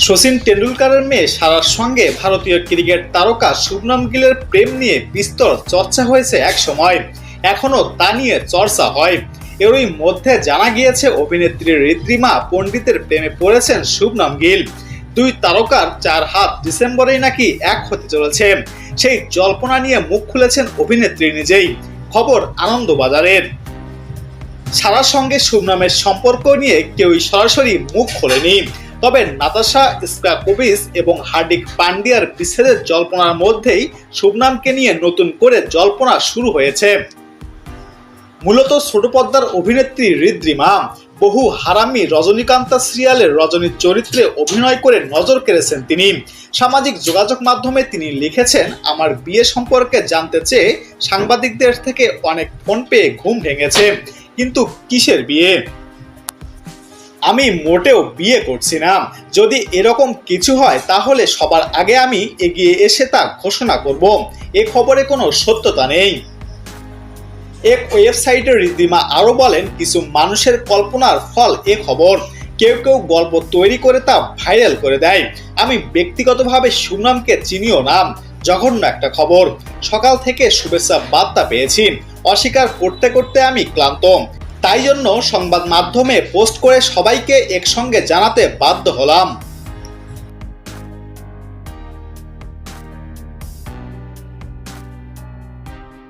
শচীন টেন্ডুলকারের মেয়ে সারার সঙ্গে ভারতীয় ক্রিকেট তারকা শুভনম গিলের প্রেম নিয়ে বিস্তর চর্চা হয়েছে এক সময়। এখনো তা নিয়ে চর্চা হয়। এরই মধ্যে জানা গিয়েছে অভিনেত্রী ঋদ্রিমা পণ্ডিতের প্রেমে পড়েছেন শুভনম গিল। দুই তারকার 4 হাত ডিসেম্বরেই নাকি এক হতে চলেছে। সেই জল্পনা নিয়ে মুখ খুলেছেন অভিনেত্রী নিজেই। খবর আনন্দবাজারের। সারার সঙ্গে শুভনমের সম্পর্ক নিয়ে কেউই সরাসরি মুখ খোলেনি। তবে নাতাশা স্ট্যাকোভিচ এবং হার্দিক পান্ডিয়ার বিচ্ছেদের জল্পনার মধ্যেই শুভনমকে নিয়ে নতুন করে জল্পনা শুরু হয়েছে। মূলত ছোট পর্দার অভিনেত্রী ঋদ্রিমা বহু হারামি রজনীকান্তা সিরিয়ালের রজনীর চরিত্রে অভিনয় করে নজর কেড়েছেন তিনি। সামাজিক যোগাযোগ মাধ্যমে তিনি লিখেছেন, আমার বিয়ে সম্পর্কে জানতে চেয়ে সাংবাদিকদের থেকে অনেক ফোন পেয়ে ঘুম ভেঙেছে, কিন্তু কিসের বিয়ে? আমি মোটেও বিয়ে করছি না। যদি এরকম কিছু হয় তাহলে সবার আগে আমি এগিয়ে এসে তা ঘোষণা করব। এ খবরে কোনো সত্যতা নেই। এক ওয়েবসাইটে ঋদ্রিমা আরো বলেন, কিছু মানুষের কল্পনার ফল এ খবর। কেউ কেউ গল্প তৈরি করে তা ভাইরাল করে দেয়। আমি ব্যক্তিগতভাবে শুভনমকে চিনিও না। জঘন্য একটা খবর। সকাল থেকে শুভেচ্ছা বার্তা পেয়েছি, অস্বীকার করতে করতে আমি ক্লান্ত। তাই জন্য সংবাদ মাধ্যমে পোস্ট করে সবাইকে একসঙ্গে জানাতে বাধ্য হলাম।